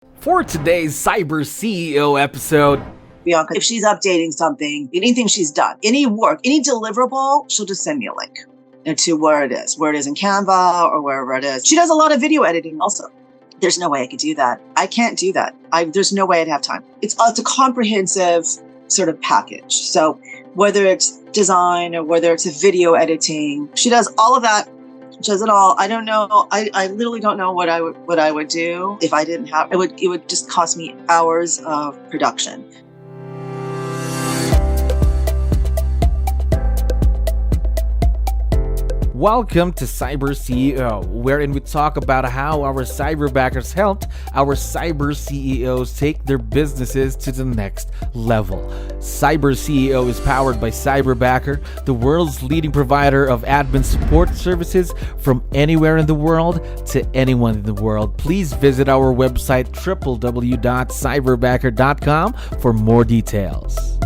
For today's Cyber CEO episode, Bianca, if she's updating something, anything she's done, any work, any deliverable, she'll just send me a link to where it is in Canva or wherever it is. She does a lot of video editing also. There's no way I could do that. I can't do that. There's no way I'd have time. It's a comprehensive sort of package. So whether it's design or whether it's a video editing, she does all of that. She does it all. I don't know. I literally don't know what I would do if I didn't have it. It would just cost me hours of production. welcome to Cyber CEO, wherein we talk about how our cyberbackers helped our cyber CEOs take their businesses to the next level. Cyber CEO is powered by Cyberbacker, the world's leading provider of admin support services from anywhere in the world to anyone in the world. Please visit our website www.cyberbacker.com for more details.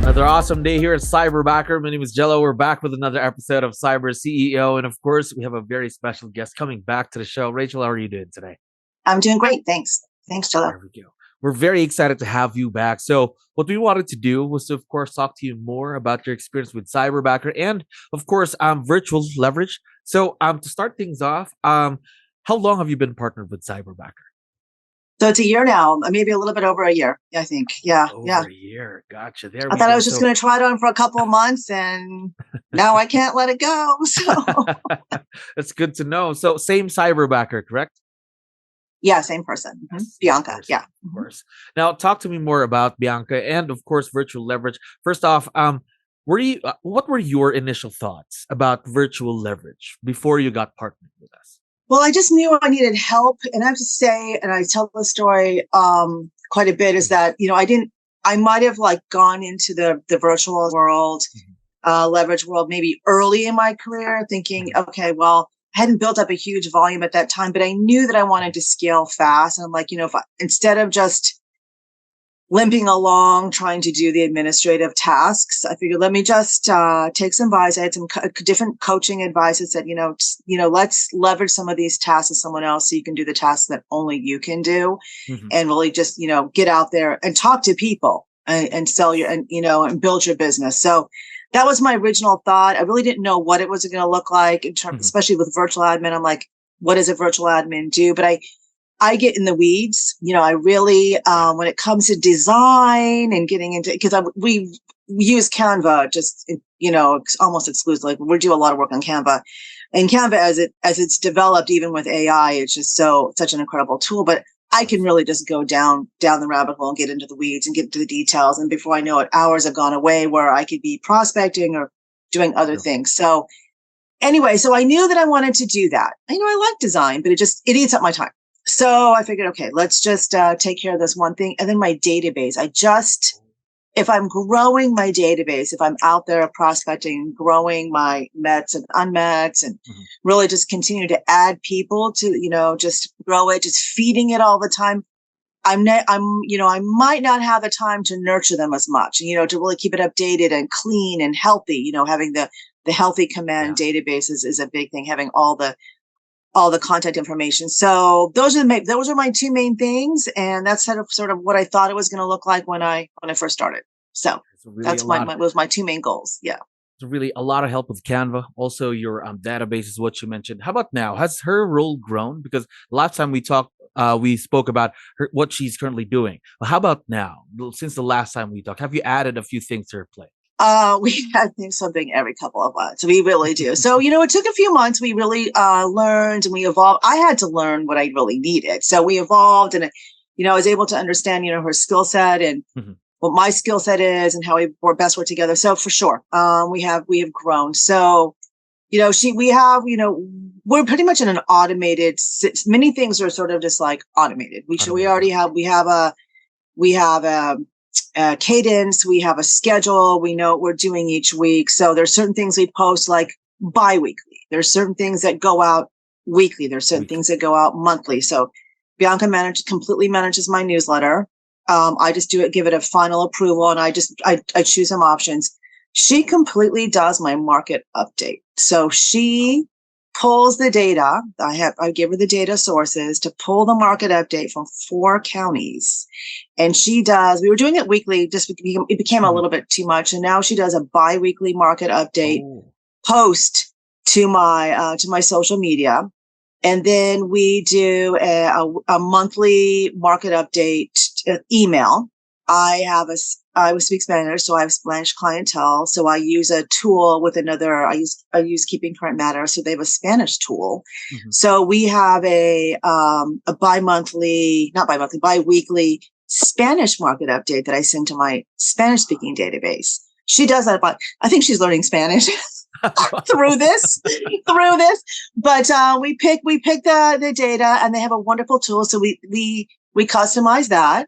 Another awesome day here at Cyberbacker. My name is Jello. We're back with another episode of Cyber CEO. And of course, we have a very special guest coming back to the show. Rachel, how are you doing today? I'm doing great. Thanks. Thanks, Jello. There we go. We're very excited to have you back. So what we wanted to do was to, of course, talk to you more about your experience with Cyberbacker and, of course, virtual leverage. So to start things off, how long have you been partnered with Cyberbacker? So it's a year now, maybe a little bit over a year, I think. Yeah. Over a year. Gotcha. There I thought I was just going to try it on for a couple of months and now I can't let it go. So that's good to know. So same Cyberbacker, correct? Yeah, same person. Mm-hmm. Bianca. Yeah. Of course. Now talk to me more about Bianca and of course, virtual leverage. First off, what were your initial thoughts about virtual leverage before you got partnered with us? Well, I just knew I needed help. And I have to say, and I tell the story quite a bit, is that, I might have gone into the virtual world, leverage world, maybe early in my career thinking, okay, well, I hadn't built up a huge volume at that time, but I knew that I wanted to scale fast. And I'm like, instead of just limping along, trying to do the administrative tasks, I figured, let me just take some advice. I had some different coaching advice that said, let's leverage some of these tasks with someone else so you can do the tasks that only you can do, and really just, get out there and talk to people and sell and build your business. So that was my original thought. I really didn't know what it was going to look like in terms, especially with virtual admin. I'm like, what does a virtual admin do? But I get in the weeds, I really, when it comes to design and getting into, because we use Canva just, almost exclusively. We do a lot of work on Canva, and Canva as it's developed, even with AI, it's just such an incredible tool. But I can really just go down the rabbit hole and get into the weeds and get into the details. And before I know it, hours have gone away where I could be prospecting or doing other things. So anyway, so I knew that I wanted to do that. I like design, but it eats up my time. So I figured, okay, let's just take care of this one thing. And then my database, if I'm growing my database, if I'm out there prospecting, growing my mets and unmets, and really just continue to add people to, just grow it, just feeding it all the time, I might not have the time to nurture them as much, to really keep it updated and clean and healthy, having the healthy command database is a big thing, having all the contact information. So those are my two main things. And that's sort of what I thought it was going to look like when I first started. So that's was my two main goals. Yeah. It's really a lot of help with Canva. Also your database is what you mentioned. How about now? Has her role grown? Because last time we talked, we spoke about what she's currently doing. Well, how about now? Since the last time we talked, have you added a few things to her plate? We had something every couple of months. We really do. So, it took a few months. We really learned and we evolved. I had to learn what I really needed. So we evolved and, I was able to understand, her skill set and what my skill set is and how we best work together. So for sure, we have grown. So, we're pretty much in an automated, many things are sort of just like automated. We have a cadence, we have a schedule, we know what we're doing each week. So there's certain things we post like bi-weekly. There's certain things that go out weekly. There's certain things that go out monthly. So Bianca completely manages my newsletter. I just give it a final approval and I choose some options. She completely does my market update. So she pulls the data. I give her the data sources to pull the market update from 4 counties. And we were doing it weekly, it became a little bit too much. And now she does a bi-weekly market update post to my social media. And then we do a monthly market update email. I speak Spanish, so I have Spanish clientele. So I use a tool with I use Keeping Current Matter. So they have a Spanish tool. So we have a bi-weekly Spanish market update that I send to my Spanish speaking database. She does that, but I think she's learning Spanish through this. But we pick the data, and they have a wonderful tool. So we customize that.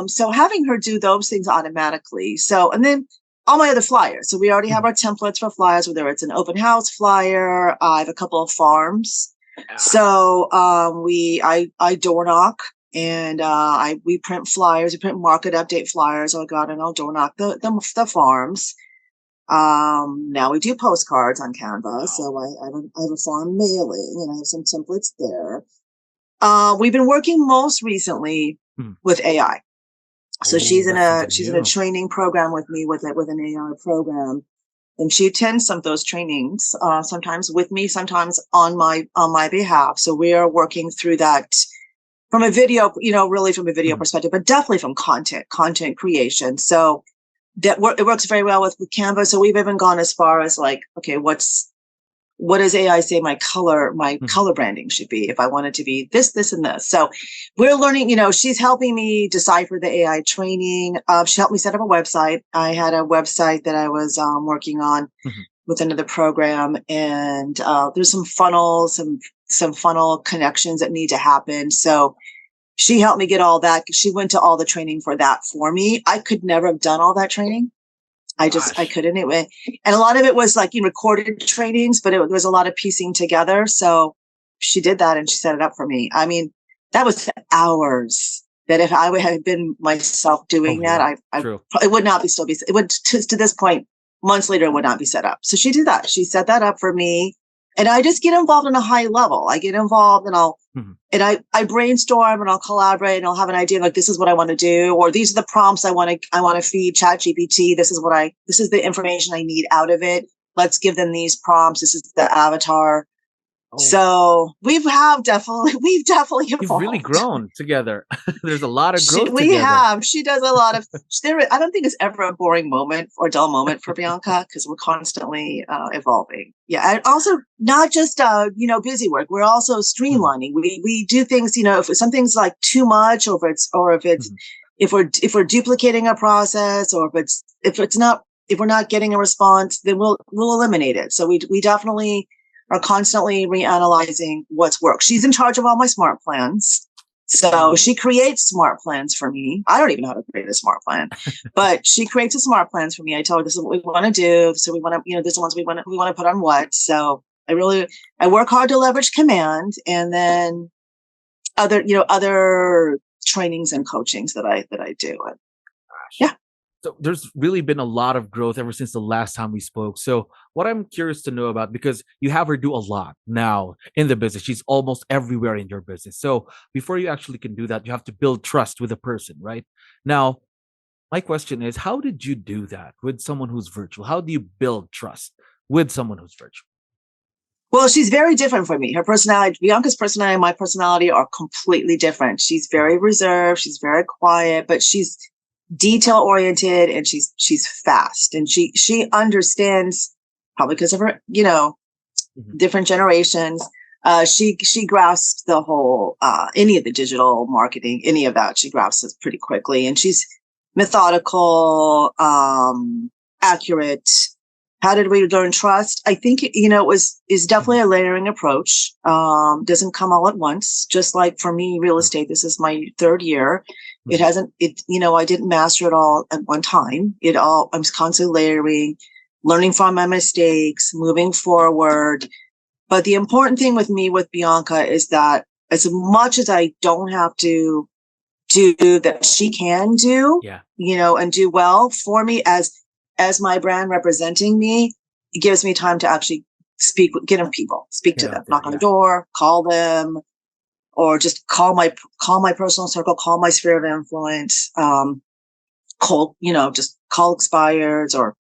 So having her do those things automatically. So, and then all my other flyers. So we already have our templates for flyers, whether it's an open house flyer. I have a couple of farms. So, I door knock, and, we print flyers, we print market update flyers. I'll go out and I'll door knock the farms. Now we do postcards on Canva. So I have a farm mailing, and I have some templates there. We've been working most recently with AI. So she's in a training program with me with an AI program, and she attends some of those trainings, sometimes with me, sometimes on my behalf. So we are working through that from a video, really from a video perspective, but definitely from content creation. So it works very well with Canva. So we've even gone as far as like, okay, what does AI say my color branding should be if I want it to be this, and this? So we're learning, she's helping me decipher the AI training. She helped me set up a website. I had a website that I was working on with another program, and there's some funnels, some funnel connections that need to happen. So she helped me get all that. She went to all the training for that for me. I could never have done all that training. I couldn't anyway. And a lot of it was like recorded trainings, but it was a lot of piecing together. So she did that, and she set it up for me. I mean, that was hours that if I had been myself doing that, it would not it would, to this point, months later, it would not be set up. So she did that. She set that up for me. And I just get involved on a high level. I get involved, and I brainstorm, and I'll collaborate, and I'll have an idea like, this is what I want to do, or these are the prompts I want to feed ChatGPT. This is the information I need out of it. Let's give them these prompts. This is the avatar. So we've definitely evolved. You've really grown together. There's a lot of growth. We have. She does a lot of. I don't think it's ever a boring moment or dull moment for Bianca, because we're constantly evolving. Yeah, and also not just busy work. We're also streamlining. We do things. If something's like too much, or if we're duplicating a process, or if we're not getting a response, then we'll eliminate it. So we definitely are constantly reanalyzing what's worked. She's in charge of all my smart plans. So she creates smart plans for me. I don't even know how to create a smart plan, but she creates a smart plans for me. I tell her, this is what we want to do. So we want to, these are the ones we want to put on what. So I work hard to leverage command, and then other trainings and coachings that I do. Yeah. So there's really been a lot of growth ever since the last time we spoke. So what I'm curious to know about, because you have her do a lot now in the business, she's almost everywhere in your business. So before you actually can do that, you have to build trust with a person, right? Now, my question is, how did you do that with someone who's virtual? How do you build trust with someone who's virtual? Well, she's very different from me. Her personality, Bianca's personality and my personality are completely different. She's very reserved. She's very quiet, but she's detail oriented, and she's fast, and she understands, probably because of her different generations. She grasps the whole any of the digital marketing, any of that. She grasps it pretty quickly, and she's methodical, accurate. How did we learn trust? I think is definitely a layering approach. Doesn't come all at once. Just like for me, real estate. This is my 3rd year. I didn't master it all at one time. I'm constantly layering, learning from my mistakes, moving forward. But the important thing with Bianca is that as much as I don't have to do that, she can do, and do well for me, as as my brand representing me, it gives me time to actually get in people, speak to them, knock on the door, call them, or just call my personal circle, call my sphere of influence, call, just call expireds or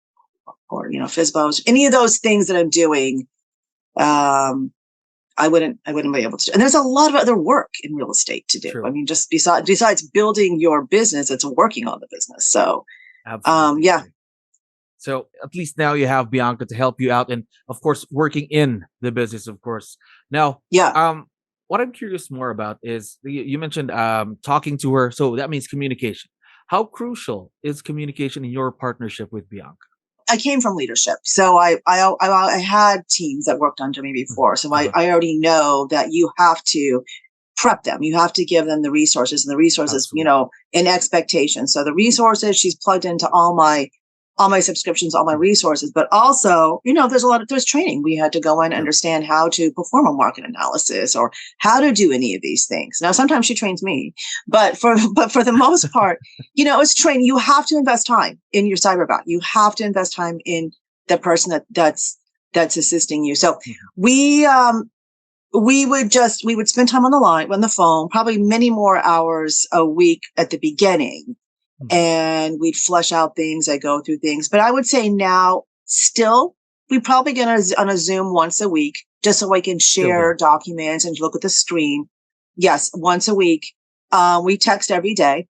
FSBOs, any of those things that I'm doing. I wouldn't be able to do. And there's a lot of other work in real estate to do. True. I mean, just besides building your business, it's working on the business. So, absolutely. Yeah. So at least now you have Bianca to help you out, and of course, working in the business, of course. Now, what I'm curious more about is you mentioned talking to her. So that means communication. How crucial is communication in your partnership with Bianca? I came from leadership. So I had teams that worked under me before. So I already know that you have to prep them. You have to give them the resources, and the resources, in expectation. So the resources, she's plugged into all my subscriptions, all my resources, but also, there's training. We had to go in and understand how to perform a market analysis or how to do any of these things. Now, sometimes she trains me, but for the most part, it's training. You have to invest time in your cyberback. You have to invest time in the person that's assisting you. So we would spend time on the phone, probably many more hours a week at the beginning. And we'd flesh out things. I go through things, but I would say now still we probably get on a Zoom once a week, just so I can share documents and look at the screen. Yes. Once a week. We text every day.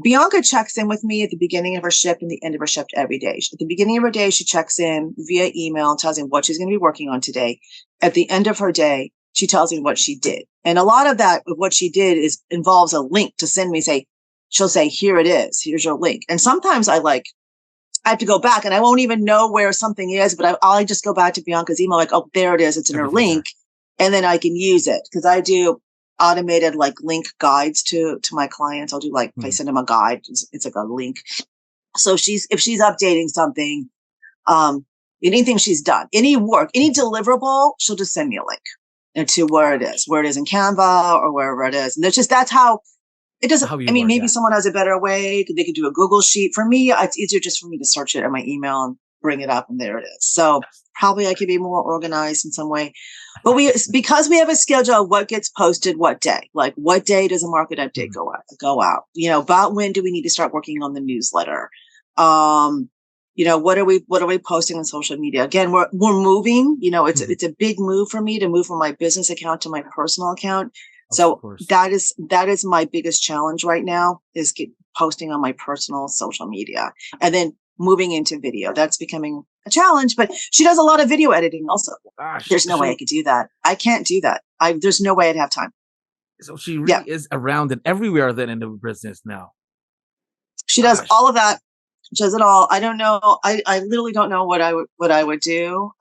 Bianca checks in with me at the beginning of her shift and the end of her shift every day. At the beginning of her day, she checks in via email and tells me what she's going to be working on today. At the end of her day, she tells me what she did. And a lot of that, what she did involves a link to send me, she'll say, here it is. Here's your link. And sometimes I have to go back and I won't even know where something is, but I'll just go back to Bianca's email, oh, there it is. It's in her link. And then I can use it because I do automated link guides to my clients. I'll do if I send them a guide, it's like a link. So if she's updating something, anything she's done, any work, any deliverable, she'll just send me a link to where it is in Canva or wherever it is. And that's how. It doesn't, maybe someone has a better way. They could do a Google sheet. For me, it's easier just for me to search it in my email and bring it up, and there it is. So probably I could be more organized in some way. But because we have a schedule of what gets posted what day, what day does a market update go out? About when do we need to start working on the newsletter? What are we posting on social media? Again, we're moving, it's a big move for me to move from my business account to my personal account. So that is my biggest challenge right now, is posting on my personal social media, and then moving into video. That's becoming a challenge, but she does a lot of video editing also. There's no way I could do that. I can't do that. There's no way I'd have time. So she really is around and everywhere then in the business now. She does all of that. Does it all. I don't know. I literally don't know what I would do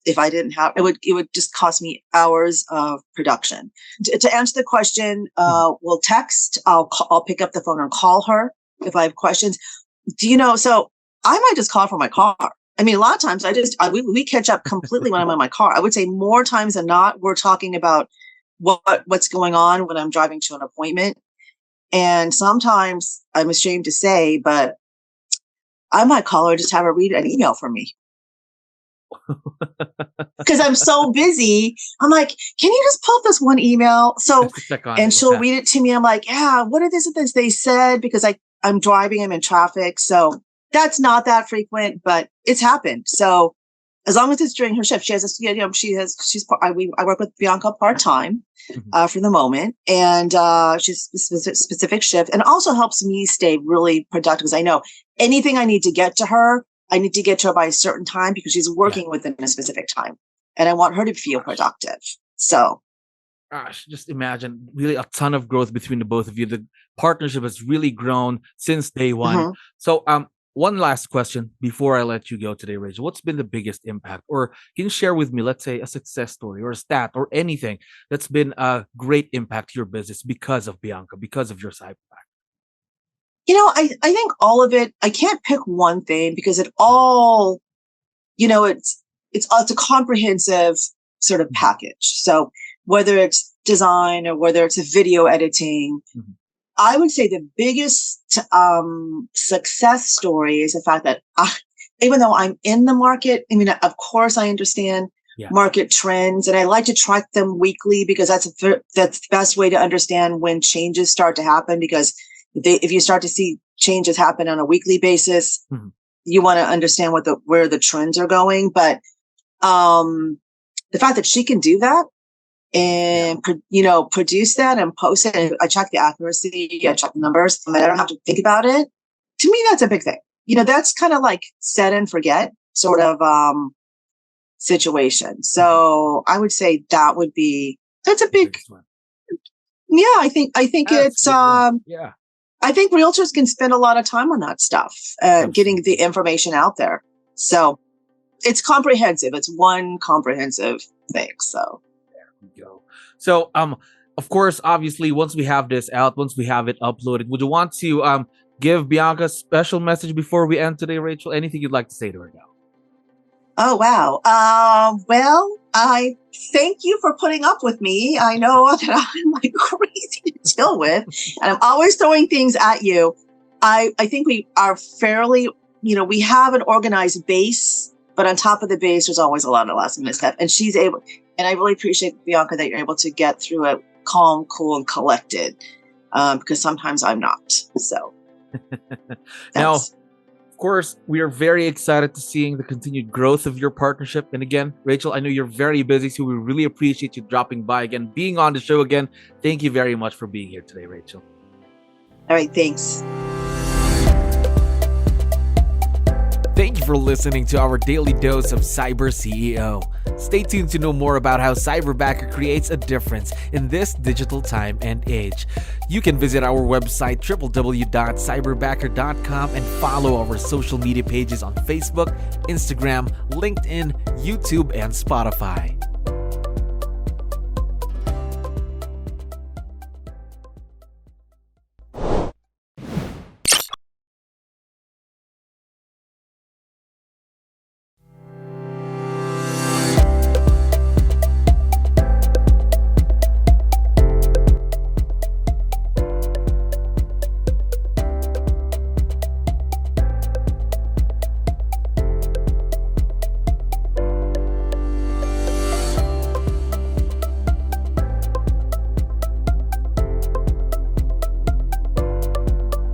if I didn't have it. Would just cost me hours of production. To answer the question, we'll text. I'll pick up the phone and call her if I have questions. So I might just call her from my car. I mean, a lot of times we catch up completely when I'm in my car. I would say more times than not, we're talking about what's going on when I'm driving to an appointment. And sometimes I'm ashamed to say, but I might call her, just have her read an email for me. Because I'm so busy. I'm like, can you just pull up this one email? So, and she'll read it to me. I'm like, what are this they said? Because I'm driving, I'm in traffic. So that's not that frequent, but it's happened. So as long as it's during her shift, she has I work with Bianca part-time for the moment, and she's a specific shift, and also helps me stay really productive, because I know anything I need to get to her, I need to get to her by a certain time, because she's working within a specific time, and I want her to feel productive. So just imagine really a ton of growth between the both of you. The partnership has really grown since day one. So one last question before I let you go today, Rachel. What's been the biggest impact? Or can you share with me, let's say, a success story or a stat or anything that's been a great impact to your business because of Bianca, because of your Cyberbacker? I think all of it, I can't pick one thing, because it all, it's a comprehensive sort of package. So whether it's design or whether it's a video editing, I would say the biggest success story is the fact that even though I'm in the market, I mean, of course I understand market trends, and I like to track them weekly because that's the best way to understand when changes start to happen. Because if you start to see changes happen on a weekly basis, you want to understand where the trends are going. But the fact that she can do that and produce that and post it, and I check the accuracy, I check the numbers, and I don't have to think about it. To me, that's a big thing. That's kind of like set and forget sort of situation. So I would say that's a big. Yeah, I think it's I think realtors can spend a lot of time on that stuff, getting the information out there. So it's comprehensive. It's one comprehensive thing. So there we go. So of course, obviously, once we have this out, once we have it uploaded, would you want to give Bianca a special message before we end today, Rachel? Anything you'd like to say to her now? Oh, wow. Well, I thank you for putting up with me. I know that I'm like crazy to deal with, and I'm always throwing things at you. I think we are fairly, we have an organized base, but on top of the base, there's always a lot of last minute stuff. And she's able, and I really appreciate, Bianca, that you're able to get through it calm, cool, and collected, because sometimes I'm not. So. Now, of course, we are very excited to seeing the continued growth of your partnership. And again, Rachel, I know you're very busy, so we really appreciate you dropping by again, being on the show again. Thank you very much for being here today, Rachel. All right, thanks. Thank you for listening to our daily dose of Cyber CEO. Stay tuned to know more about how Cyberbacker creates a difference in this digital time and age. You can visit our website www.cyberbacker.com and follow our social media pages on Facebook, Instagram, LinkedIn, YouTube, and Spotify.